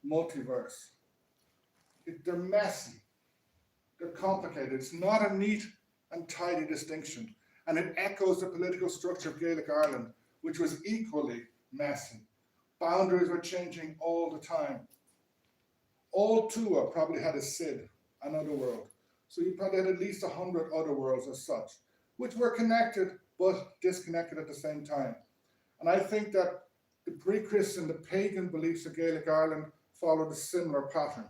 multiverse. They're messy. They're complicated. It's not a neat and tidy distinction. And it echoes the political structure of Gaelic Ireland, which was equally messy. Boundaries were changing all the time. All Tua probably had a Sid, an otherworld. So you probably had at least 100 otherworlds as such, which were connected but disconnected at the same time. And I think that the pre-Christian, the pagan beliefs of Gaelic Ireland followed a similar pattern.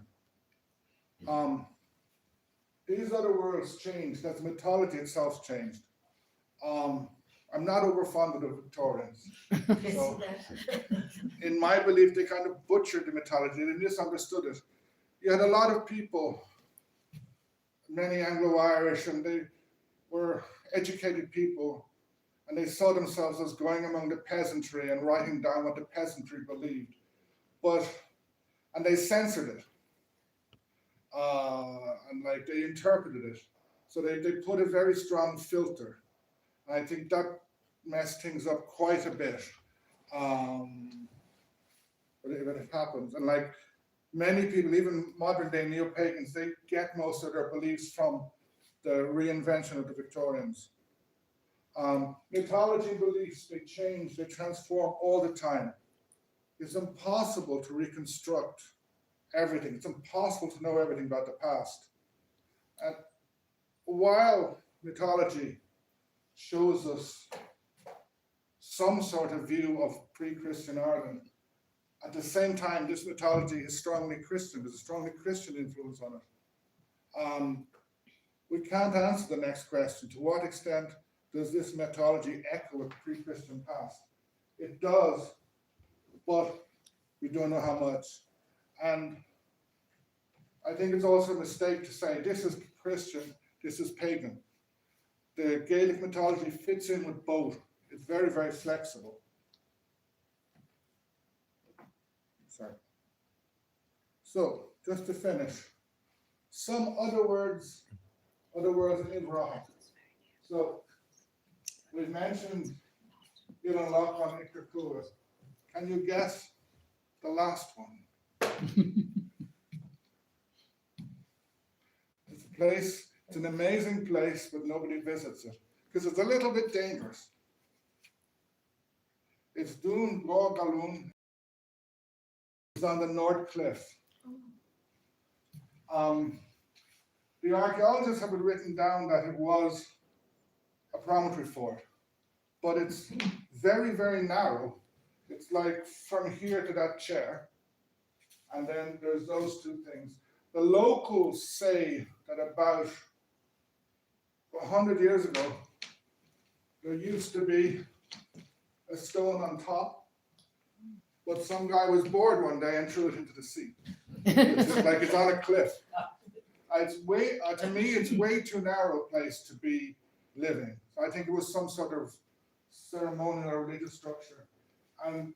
These other worlds changed as mythology itself changed. I'm not over fond of the Victorians. So, in my belief, they kind of butchered the mythology, they misunderstood it. You had a lot of people, many Anglo-Irish, and they were educated people, and they saw themselves as going among the peasantry and writing down what the peasantry believed. And they censored it. And like they interpreted it. So they put a very strong filter. And I think that messed things up quite a bit. When it happens. And like many people, even modern day neo-pagans, they get most of their beliefs from the reinvention of the Victorians. Mythology beliefs, they change, they transform all the time. It's impossible to reconstruct everything. It's impossible to know everything about the past. And while mythology shows us some sort of view of pre-Christian Ireland, at the same time, this mythology is strongly Christian. There's a strongly Christian influence on it. we can't answer the next question. To what extent does this mythology echo a pre-Christian past? It does, but we don't know how much. And I think it's also a mistake to say this is Christian, this is pagan. The Gaelic mythology fits in with both. It's very, very flexible. Sorry. So, just to finish, some other words in Ilvrahim. So, we've mentioned Ilan Lochlan Ikrakua. Can you guess the last one? It's a place, it's an amazing place, but nobody visits it because it's a little bit dangerous. It's Duinn Galún. It's on the North Cliff. The archaeologists have it written down that it was a promontory fort, but it's very, very narrow. It's like from here to that chair, and then there's those two things. The locals say that about 100 years ago, there used to be a stone on top, but some guy was bored one day and threw it into the sea. It's just like it's on a cliff. It's way, to me, it's way too narrow a place to be living. So I think it was some sort of ceremonial or religious structure. And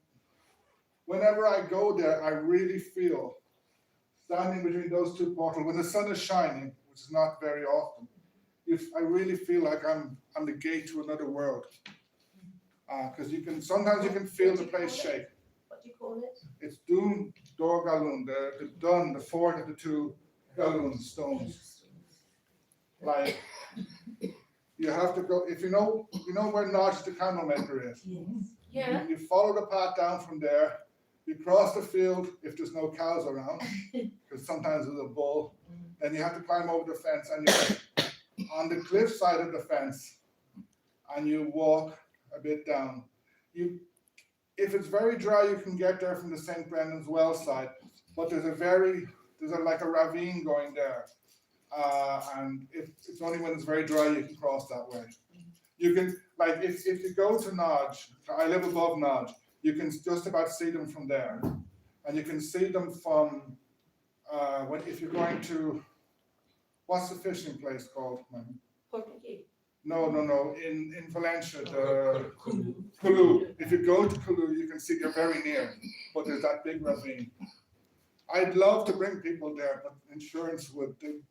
whenever I go there, I really feel standing between those two portals when the sun is shining, which is not very often. I really feel like I'm the gate to another world. Because sometimes you can feel the place shake. What do you call it? It's Duinn Galún, the Duinn, the fort of the two Galún stones. Like, you have to go, if you know where Nodge the camel maker is. Yes. Yeah. You follow the path down from there, you cross the field if there's no cows around, because sometimes there's a bull, then you have to climb over the fence and you're on the cliff side of the fence and you walk a bit down. If it's very dry, you can get there from the St. Brendan's well side, but there's like a ravine going there. And it's only when it's very dry you can cross that way. You can, like, if you go to Nodge, I live above Nodge, you can just about see them from there. And you can see them from, if you're going to, what's the fishing place called? No, in Valencia, the Culu. If you go to Culu, you can see they're very near, but there's that big ravine. I'd love to bring people there, but insurance would do.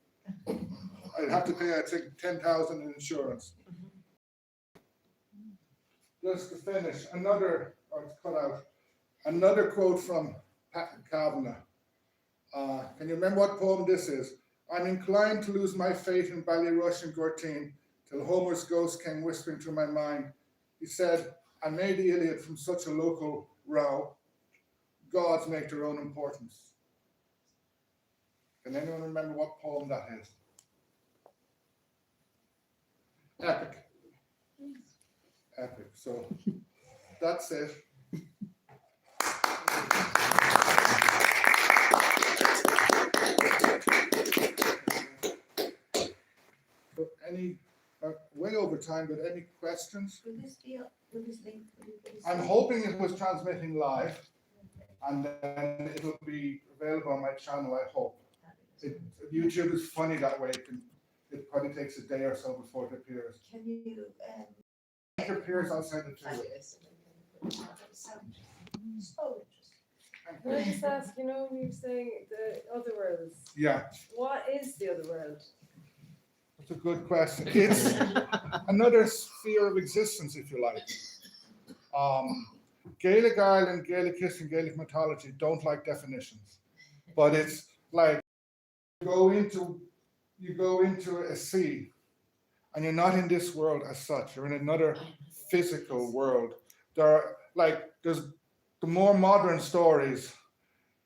I'd have to pay, I think, 10,000 in insurance. Just to finish, another quote from Pat Kavanagh. Can you remember what poem this is? I'm inclined to lose my faith in Ballyrush and Gortine till Homer's ghost came whispering to my mind. He said, I made the Iliad from such a local row. Gods make their own importance. Can anyone remember what poem that is? Epic. Epic. So that's it. So way over time, but any questions? Will this link? I'm hoping it was transmitting live, and then it'll be available on my channel, I hope. YouTube is funny that way. It probably takes a day or so before it appears. Can you? If it appears, I'll send it to you. So interesting. Can I just ask, you know, you were saying the Otherworlds. Yeah, What is the Otherworld? that's a good question. It's another sphere of existence, if you like. Gaelic Ireland, Gaelic history, and Gaelic mythology don't like definitions, but it's like you go into a sea, and you're not in this world as such. You're in another physical world. There's the more modern stories.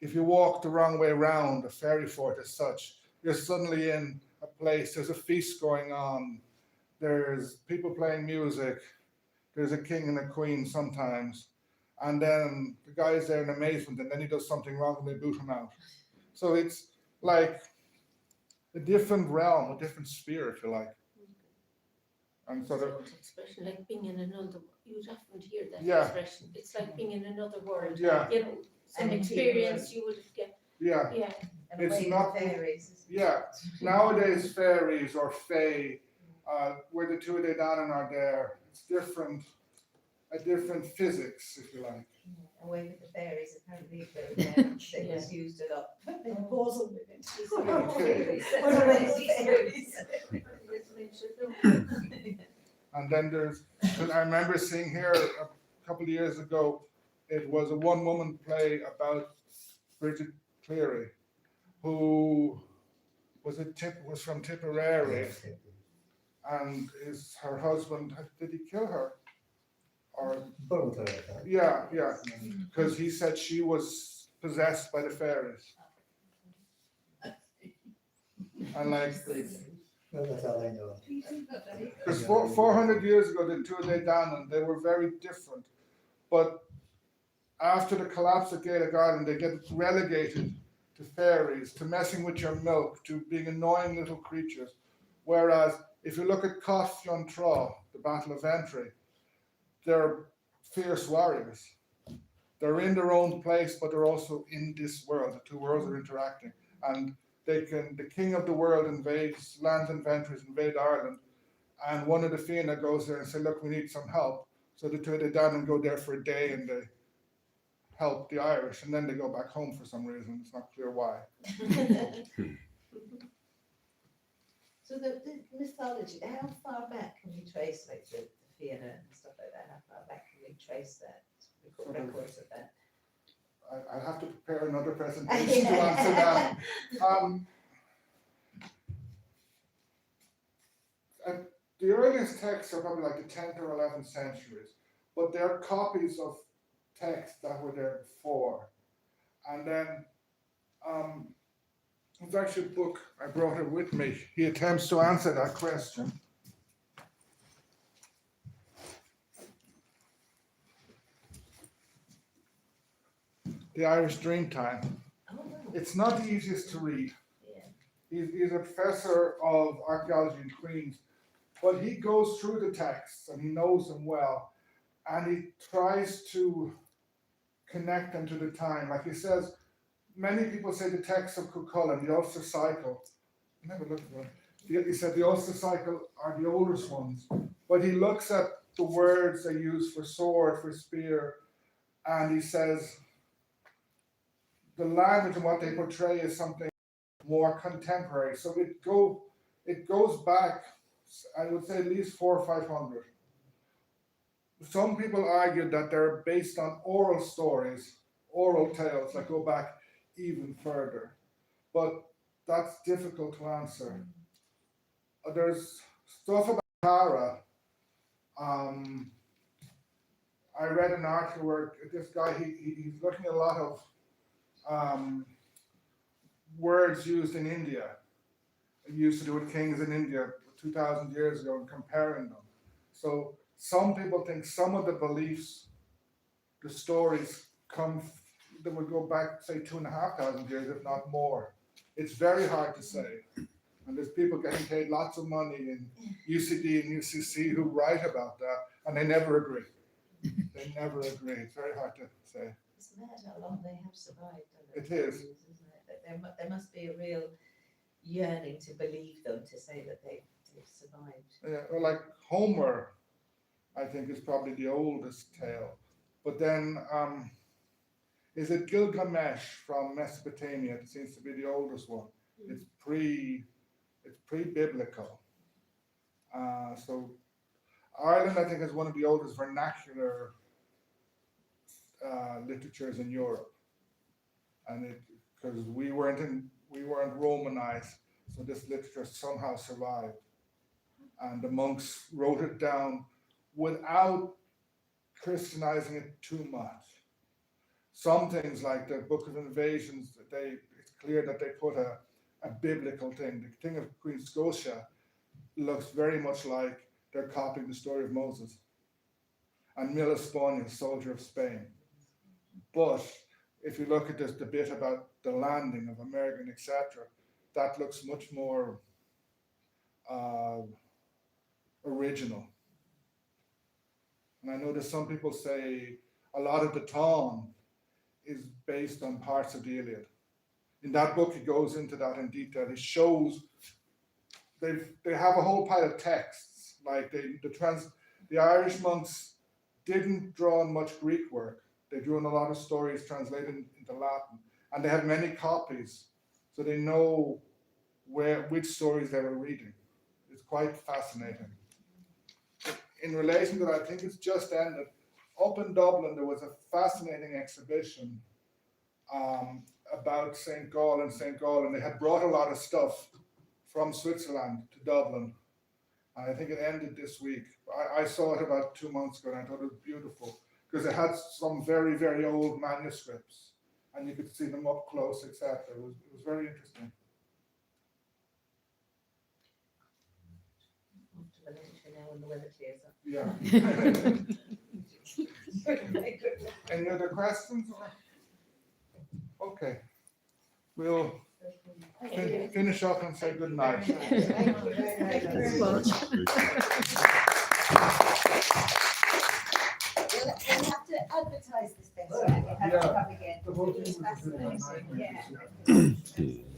If you walk the wrong way around a fairy fort as such, you're suddenly in a place. There's a feast going on. There's people playing music. There's a king and a queen sometimes, and then the guy is there in amazement, and then he does something wrong and they boot him out. So it's a different realm, a different sphere, if you like. And sort of, Expression like being in another, you'd often hear that Yeah. expression, it's like being in another world. yeah, You know, some And experience you would get, yeah. yeah. And It's away with not- the fairies. isn't it? Yeah. Nowadays, fairies or fae, where the two of the Danann are there, it's different, a different physics, if you like. Yeah, away with the fairies, apparently, but they Yeah. misused it up. Proposal with it. Okay. Fairies. And then there's, 'cause I remember seeing here a couple of years ago, it was a one-woman play about Bridget Cleary, who was from Tipperary, and her husband, did he kill her? Or, yeah, because he said she was possessed by the fairies. And like, That's all I know. because 400 years ago, the two of they Danann, they were very different. But after the collapse of Gaelic Ireland, they get relegated to fairies, to messing with your milk, to being annoying little creatures. Whereas if you look at Coth Fionn Trá, the Battle of Ventry, they're fierce warriors. They're in their own place, but they're also in this world. The two worlds are interacting. And the king of the world invades, lands in Ventry, invade Ireland. And one of the Fianna goes there and say, look, we need some help. So the two of the Danann go there for a day and they help the Irish. And then they go back home for some reason. It's not clear why. So the mythology, how far back can we trace like the Fianna and stuff like that? How far back can we trace that, records of that? I'll have to prepare another presentation to answer that. The earliest texts are probably like the 10th or 11th centuries, but they're copies of texts that were there before. And then there's actually a book, I brought it with me. He attempts to answer that question. The Irish Dreamtime. Oh, wow. It's not the easiest to read. Yeah. He's a professor of archaeology in Queen's, but he goes through the texts and he knows them well, and he tries to connect them to the time. Like he says, many people say the texts of Cuchulainn, the Ulster Cycle. I never looked at them. He said the Ulster Cycle are the oldest ones, but he looks at the words they use for sword, for spear, and he says the language and what they portray is something more contemporary. So it goes back, I would say, at least 400 or 500. Some people argue that they're based on oral stories, oral tales that go back even further, but that's difficult to answer. There's stuff about Chiarrai. I read an article where this guy, he's looking at a lot of words used in India. It used to do with kings in India 2,000 years ago and comparing them. So some people think some of the beliefs, the stories that would go back, say, 2,500 years, if not more. It's very hard to say. And there's people getting paid lots of money in UCD and UCC who write about that, and they never agree. They never agree. It's very hard to say. It's mad how long they have survived. It is. Isn't it? That there must be a real yearning to believe them, to say that they've survived. Yeah, well, like Homer, I think is probably the oldest tale. But then, is it Gilgamesh from Mesopotamia? It seems to be the oldest one. It's pre-biblical. So Ireland, I think, is one of the oldest vernacular literatures in Europe, and because we weren't Romanized, so this literature somehow survived, and the monks wrote it down without Christianizing it too much. Some things like the Book of Invasions, it's clear that they put a biblical thing. The King of Queen Scotia looks very much like they're copying the story of Moses, and Mil España, soldier of Spain. But if you look at this debate about the landing of Amergin, etc., that looks much more original. And I know that some people say a lot of the Táin is based on parts of the Iliad. In that book, he goes into that in detail. He shows they have a whole pile of texts, like the Irish monks didn't draw on much Greek work. They drew on a lot of stories translated into Latin, and they have many copies, so they know which stories they were reading. It's quite fascinating. In relation to that, I think it's just ended. Up in Dublin, there was a fascinating exhibition about St. Gall, and they had brought a lot of stuff from Switzerland to Dublin. And I think it ended this week. I saw it about 2 months ago, and I thought it was beautiful because it had some very, very old manuscripts, and you could see them up close, etc. It was very interesting. Off to the lecture now when the weather clears up. Yeah. Any other questions? Okay. We'll finish up and say good night. Thank you very much. We'll have to advertise this better. We'll have to come again. The whole thing It's was a bit of a fascinating, nightmare. yeah.